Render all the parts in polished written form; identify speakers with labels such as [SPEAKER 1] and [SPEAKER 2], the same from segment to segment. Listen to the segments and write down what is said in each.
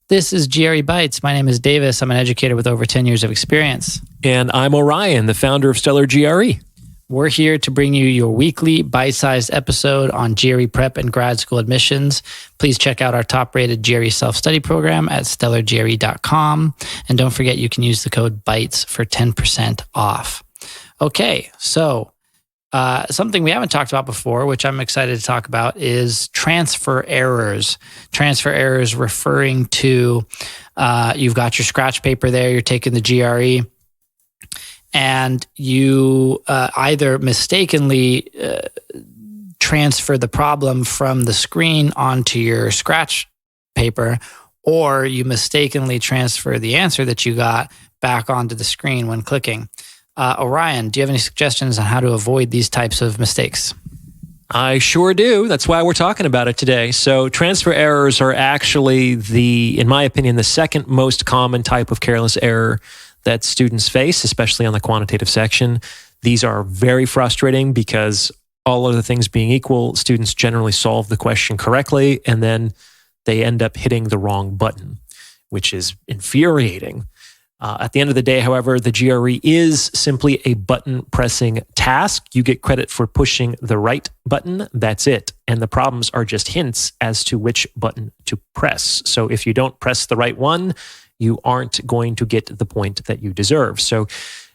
[SPEAKER 1] This is GRE Bytes. My name is Davis. I'm an educator with over 10 years of experience.
[SPEAKER 2] And I'm Orion, the founder of Stellar GRE.
[SPEAKER 1] We're here to bring you your weekly bite-sized episode on GRE prep and grad school admissions. Please check out our top-rated GRE self-study program at stellargre.com. And don't forget you can use the code BYTES for 10% off. Okay, so something we haven't talked about before, which I'm excited to talk about, is transfer errors. Transfer errors referring to you've got your scratch paper there, you're taking the GRE, and you either mistakenly transfer the problem from the screen onto your scratch paper, or you mistakenly transfer the answer that you got back onto the screen when clicking. Orion, do you have any suggestions on how to avoid these types of mistakes?
[SPEAKER 2] I sure do. That's why we're talking about it today. So transfer errors are actually in my opinion, the second most common type of careless error that students face, especially on the quantitative section. These are very frustrating because all other things being equal, students generally solve the question correctly, and then they end up hitting the wrong button, which is infuriating. At the end of the day, however, the GRE is simply a button-pressing task. You get credit for pushing the right button. That's it. And the problems are just hints as to which button to press. So if you don't press the right one, you aren't going to get the point that you deserve. So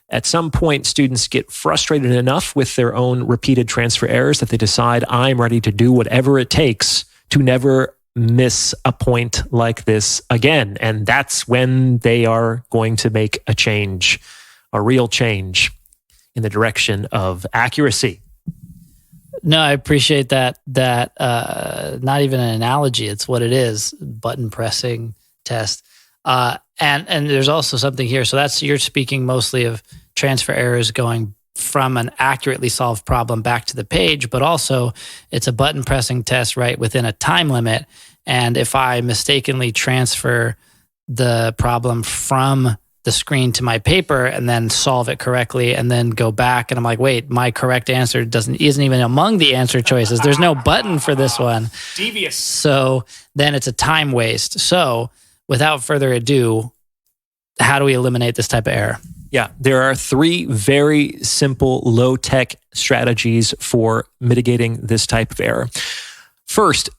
[SPEAKER 2] at some point, students get frustrated enough with their own repeated transfer errors that they decide, I'm ready to do whatever it takes to never miss a point like this again. And that's when they are going to make a change, a real change in the direction of accuracy.
[SPEAKER 1] No, I appreciate that. Not even an analogy. It's what it is. Button pressing test. And there's also something here. So you're speaking mostly of transfer errors going from an accurately solved problem back to the page, but also it's a button pressing test right within a time limit. And if I mistakenly transfer the problem from the screen to my paper and then solve it correctly and then go back and I'm like, wait, my correct answer isn't even among the answer choices. There's no button for this one.
[SPEAKER 2] Devious.
[SPEAKER 1] So then it's a time waste. So without further ado, how do we eliminate this type of error?
[SPEAKER 2] Yeah, there are three very simple low-tech strategies for mitigating this type of error. First,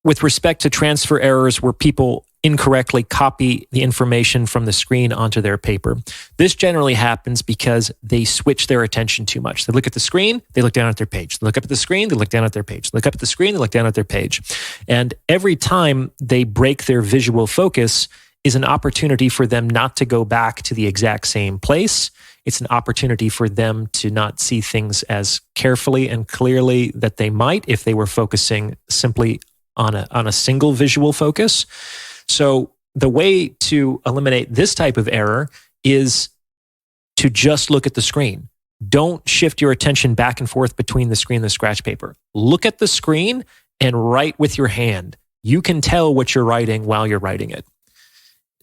[SPEAKER 2] with respect to transfer errors where people incorrectly copy the information from the screen onto their paper, this generally happens because they switch their attention too much. They look at the screen, they look down at their page. They look up at the screen, they look down at their page. They look up at the screen, they look down at their page. And every time they break their visual focus is an opportunity for them not to go back to the exact same place. It's an opportunity for them to not see things as carefully and clearly that they might if they were focusing simply on a single visual focus. So the way to eliminate this type of error is to just look at the screen. Don't shift your attention back and forth between the screen and the scratch paper. Look at the screen and write with your hand. You can tell what you're writing while you're writing it.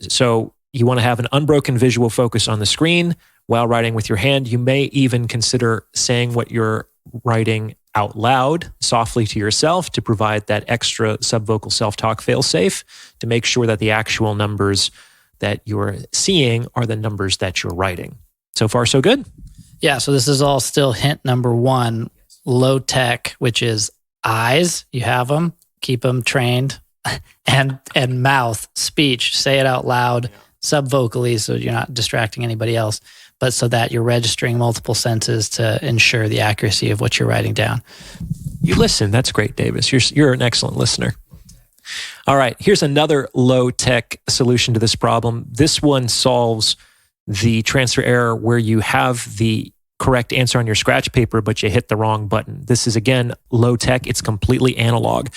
[SPEAKER 2] So you want to have an unbroken visual focus on the screen while writing with your hand. You may even consider saying what you're writing out loud, softly to yourself, to provide that extra subvocal self-talk fail-safe to make sure that the actual numbers that you're seeing are the numbers that you're writing. So far, so good?
[SPEAKER 1] Yeah, so this is all still hint number one, low tech, which is eyes. You have them, keep them trained, and mouth, speech, say it out loud, subvocally, so you're not distracting anybody else, but so that you're registering multiple senses to ensure the accuracy of what you're writing down.
[SPEAKER 2] You listen. That's great, Davis. You're an excellent listener. All right, here's another low-tech solution to this problem. This one solves the transfer error where you have the correct answer on your scratch paper, but you hit the wrong button. This is, again, low-tech. It's completely analog.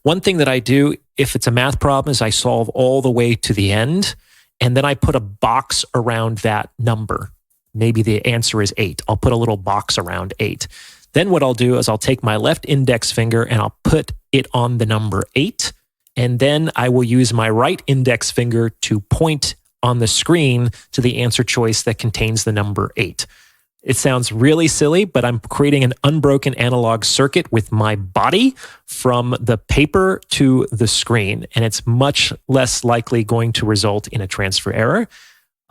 [SPEAKER 2] One thing that I do, if it's a math problem, is I solve all the way to the end, and then I put a box around that number. Maybe the answer is 8. I'll put a little box around 8. Then what I'll do is I'll take my left index finger and I'll put it on the number 8, and then I will use my right index finger to point on the screen to the answer choice that contains the number 8. It sounds really silly, but I'm creating an unbroken analog circuit with my body from the paper to the screen, and it's much less likely going to result in a transfer error.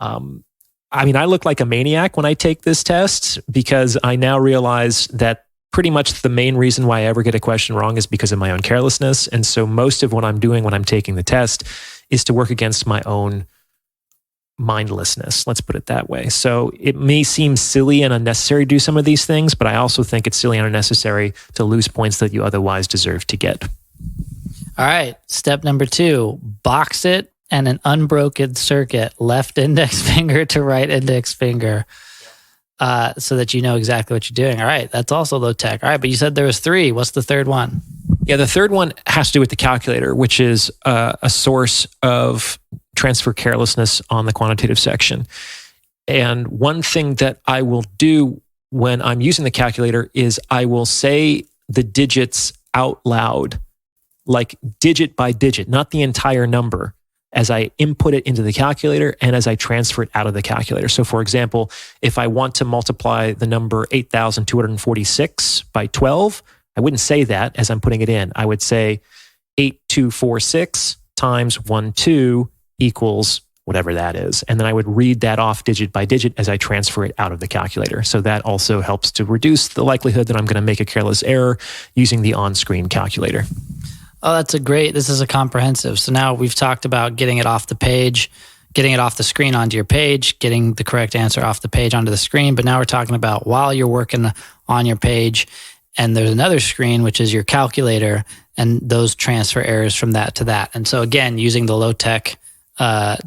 [SPEAKER 2] I look like a maniac when I take this test because I now realize that pretty much the main reason why I ever get a question wrong is because of my own carelessness. And so most of what I'm doing when I'm taking the test is to work against my own mindlessness, let's put it that way. So it may seem silly and unnecessary to do some of these things, but I also think it's silly and unnecessary to lose points that you otherwise deserve to get.
[SPEAKER 1] All right. Step number 2, box it and an unbroken circuit, left index finger to right index finger, so that you know exactly what you're doing. All right. That's also low tech. All right. But you said there was 3. What's the third one?
[SPEAKER 2] Yeah, the third one has to do with the calculator, which is a source of transfer carelessness on the quantitative section. And one thing that I will do when I'm using the calculator is I will say the digits out loud, like digit by digit, not the entire number, as I input it into the calculator and as I transfer it out of the calculator. So for example, if I want to multiply the number 8,246 by 12, I wouldn't say that as I'm putting it in. I would say 8246 times 12 equals whatever that is. And then I would read that off digit by digit as I transfer it out of the calculator. So that also helps to reduce the likelihood that I'm going to make a careless error using the on-screen calculator.
[SPEAKER 1] Oh, this is a comprehensive. So now we've talked about getting it off the page, getting it off the screen onto your page, getting the correct answer off the page onto the screen. But now we're talking about while you're working on your page, and there's another screen, which is your calculator, and those transfer errors from that to that. And so again, using the low-tech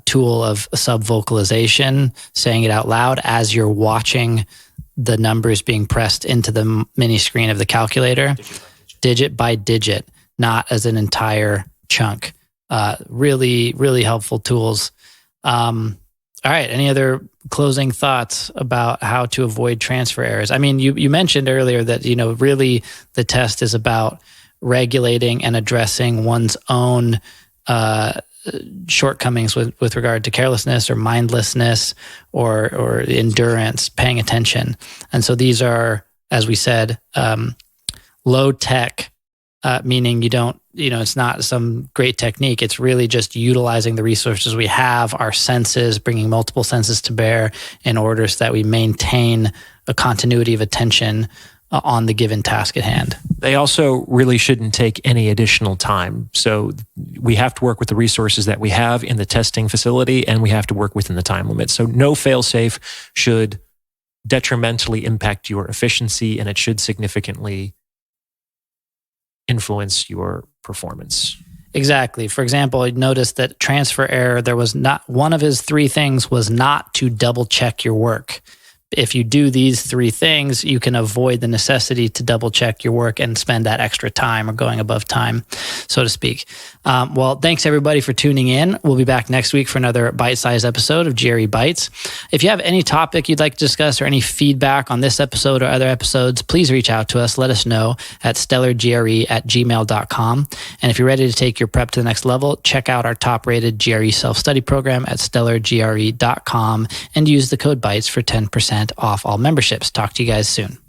[SPEAKER 1] tool of sub-vocalization, saying it out loud as you're watching the numbers being pressed into the mini screen of the calculator, digit by digit, not as an entire chunk. Really, really helpful tools. All right. Any other closing thoughts about how to avoid transfer errors? I mean, you mentioned earlier that, really the test is about regulating and addressing one's own shortcomings with regard to carelessness or mindlessness or endurance, paying attention. And so these are, as we said, low tech, meaning it's not some great technique. It's really just utilizing the resources we have, our senses, bringing multiple senses to bear in order so that we maintain a continuity of attention on the given task at hand.
[SPEAKER 2] They also really shouldn't take any additional time. So we have to work with the resources that we have in the testing facility, and we have to work within the time limit. So no fail-safe should detrimentally impact your efficiency, and it should significantly influence your performance.
[SPEAKER 1] Exactly. For example, I noticed that transfer error, there was not one of his 3 things was not to double check your work. If you do these 3 things, you can avoid the necessity to double check your work and spend that extra time or going above time, so to speak. Well, thanks everybody for tuning in. We'll be back next week for another bite-sized episode of GRE Bites. If you have any topic you'd like to discuss or any feedback on this episode or other episodes, please reach out to us. Let us know at stellargre@gmail.com. And if you're ready to take your prep to the next level, check out our top-rated GRE self-study program at stellargre.com and use the code BITES for 10% off all memberships. Talk to you guys soon.